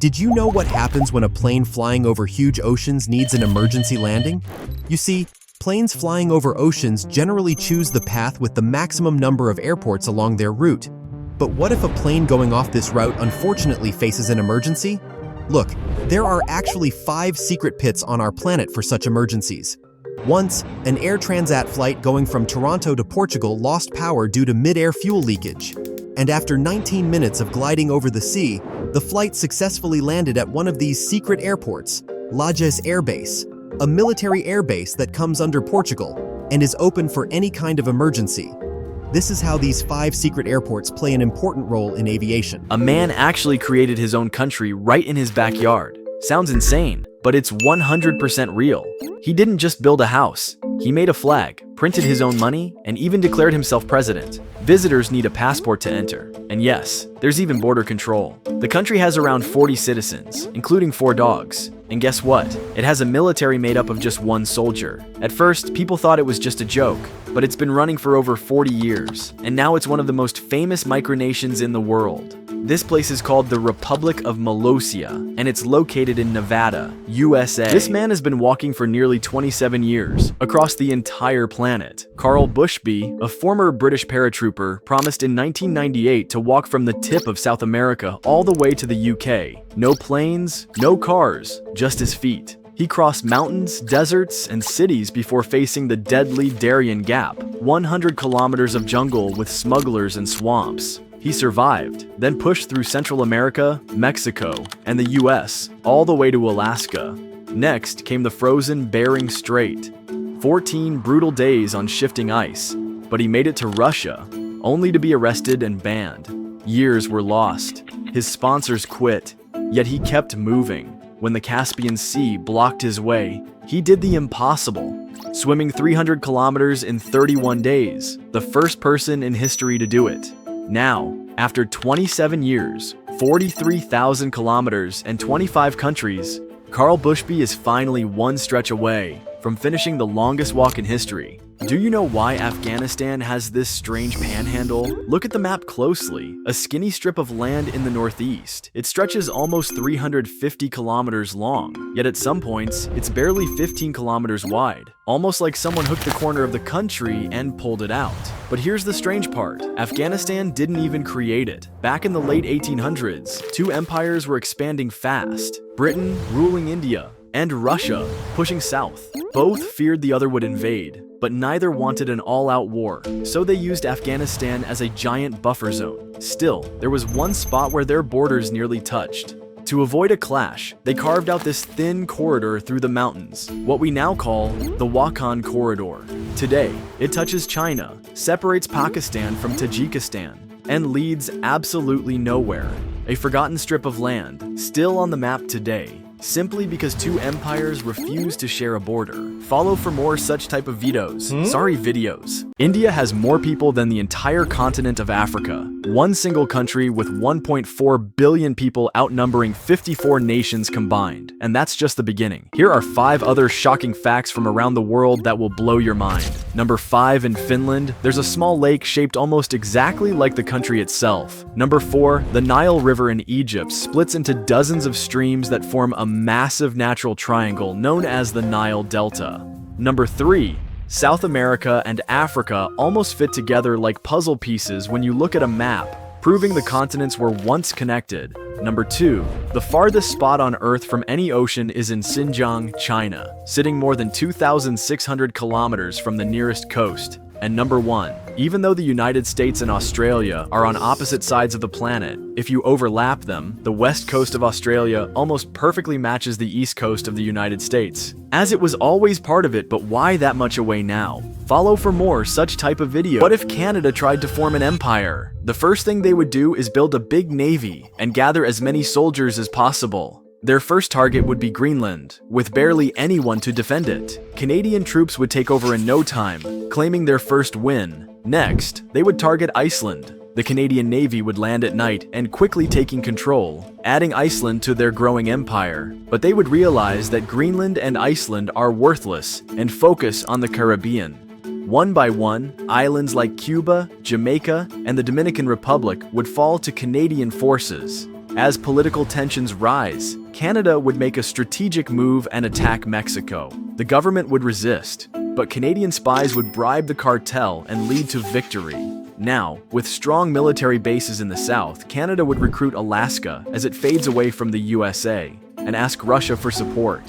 Did you know what happens when a plane flying over huge oceans needs an emergency landing? You see, planes flying over oceans generally choose the path with the maximum number of airports along their route. But what if a plane going off this route unfortunately faces an emergency? Look, there are actually 5 secret pits on our planet for such emergencies. Once, an Air Transat flight going from Toronto to Portugal lost power due to mid-air fuel leakage. And after 19 minutes of gliding over the sea, the flight successfully landed at one of these secret airports, Lajes Air Base, a military air base that comes under Portugal and is open for any kind of emergency. This is how these 5 secret airports play an important role in aviation. A man actually created his own country right in his backyard. Sounds insane, but it's 100% real. He didn't just build a house. He made a flag, printed his own money, and even declared himself president. Visitors need a passport to enter. And yes, there's even border control. The country has around 40 citizens, including 4 dogs. And guess what? It has a military made up of just 1 soldier. At first, people thought it was just a joke, but it's been running for over 40 years. And now it's one of the most famous micronations in the world. This place is called the Republic of Molossia, and it's located in Nevada, USA. This man has been walking for nearly 27 years, across the entire planet. Carl Bushby, a former British paratrooper, promised in 1998 to walk from the tip of South America all the way to the UK. No planes, no cars, just his feet. He crossed mountains, deserts, and cities before facing the deadly Darien Gap, 100 kilometers of jungle with smugglers and swamps. He survived, then pushed through Central America, Mexico, and the US, all the way to Alaska. Next came the frozen Bering Strait. 14 brutal days on shifting ice, but he made it to Russia, only to be arrested and banned. Years were lost. His sponsors quit, yet he kept moving. When the Caspian Sea blocked his way, he did the impossible, swimming 300 kilometers in 31 days, the first person in history to do it. Now, after 27 years, 43,000 kilometers, and 25 countries, Carl Bushby is finally one stretch away from finishing the longest walk in history. Do you know why Afghanistan has this strange panhandle? Look at the map closely. A skinny strip of land in the northeast. It stretches almost 350 kilometers long, yet at some points, it's barely 15 kilometers wide. Almost like someone hooked the corner of the country and pulled it out. But here's the strange part. Afghanistan didn't even create it. Back in the late 1800s, 2 empires were expanding fast. Britain ruling India, and Russia pushing south. Both feared the other would invade, but neither wanted an all-out war, so they used Afghanistan as a giant buffer zone. Still, there was one spot where their borders nearly touched. To avoid a clash, they carved out this thin corridor through the mountains, what we now call the Wakhan Corridor. Today, it touches China, separates Pakistan from Tajikistan, and leads absolutely nowhere. A forgotten strip of land, still on the map today, simply because 2 empires refuse to share a border. Follow for more such type of videos. India has more people than the entire continent of Africa. One single country with 1.4 billion people outnumbering 54 nations combined. And that's just the beginning. Here are 5 other shocking facts from around the world that will blow your mind. Number 5, in Finland, there's a small lake shaped almost exactly like the country itself. Number 4, the Nile River in Egypt splits into dozens of streams that form a massive natural triangle known as the Nile Delta. Number 3, South America and Africa almost fit together like puzzle pieces when you look at a map, proving the continents were once connected. Number 2, the farthest spot on Earth from any ocean is in Xinjiang, China, sitting more than 2,600 kilometers from the nearest coast. And number 1, even though the United States and Australia are on opposite sides of the planet, if you overlap them, the west coast of Australia almost perfectly matches the east coast of the United States. As it was always part of it, but why that much away now? Follow for more such type of video. What if Canada tried to form an empire? The first thing they would do is build a big navy and gather as many soldiers as possible. Their first target would be Greenland, with barely anyone to defend it. Canadian troops would take over in no time, claiming their first win. Next, they would target Iceland. The Canadian Navy would land at night and quickly taking control, adding Iceland to their growing empire. But they would realize that Greenland and Iceland are worthless and focus on the Caribbean. One by one, islands like Cuba, Jamaica, and the Dominican Republic would fall to Canadian forces. As political tensions rise, Canada would make a strategic move and attack Mexico. The government would resist, but Canadian spies would bribe the cartel and lead to victory. Now, with strong military bases in the south, Canada would recruit Alaska as it fades away from the USA and ask Russia for support.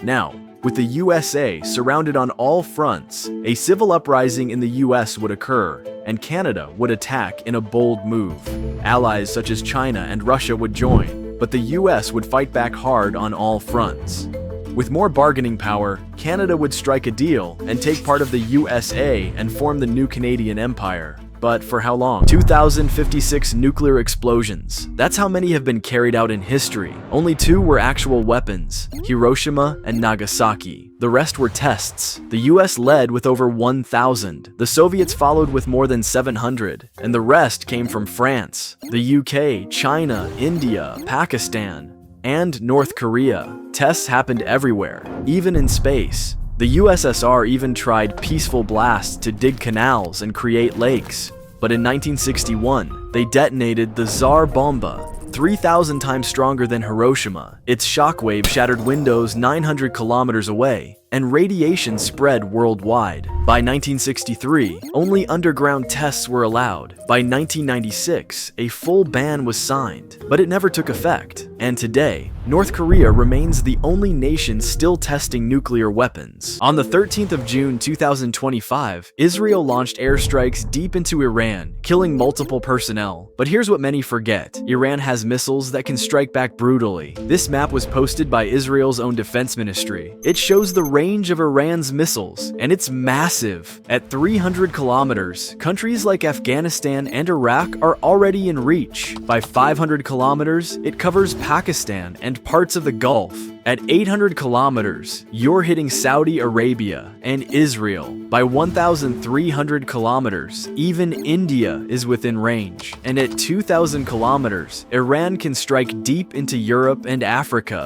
Now, with the USA surrounded on all fronts, a civil uprising in the US would occur, and Canada would attack in a bold move. Allies such as China and Russia would join, but the US would fight back hard on all fronts. With more bargaining power, Canada would strike a deal and take part of the USA and form the new Canadian Empire. But for how long? 2,056 nuclear explosions. That's how many have been carried out in history. Only 2 were actual weapons, Hiroshima and Nagasaki. The rest were tests. The US led with over 1,000. The Soviets followed with more than 700. And the rest came from France, the UK, China, India, Pakistan, and North Korea. Tests happened everywhere, even in space. The USSR even tried peaceful blasts to dig canals and create lakes. But in 1961, they detonated the Tsar Bomba, 3,000 times stronger than Hiroshima. Its shockwave shattered windows 900 kilometers away, and radiation spread worldwide. By 1963, only underground tests were allowed. By 1996, a full ban was signed, but it never took effect. And today, North Korea remains the only nation still testing nuclear weapons. On the 13th of June 2025, Israel launched airstrikes deep into Iran, killing multiple personnel. But here's what many forget. Iran has missiles that can strike back brutally. This map was posted by Israel's own defense ministry. It shows the range of Iran's missiles, and it's massive. At 300 kilometers, countries like Afghanistan and Iraq are already in reach. By 500 kilometers, it covers Pakistan and parts of the Gulf. At 800 kilometers, you're hitting Saudi Arabia and Israel. By 1,300 kilometers, even India is within range. And at 2,000 kilometers, Iran can strike deep into Europe and Africa.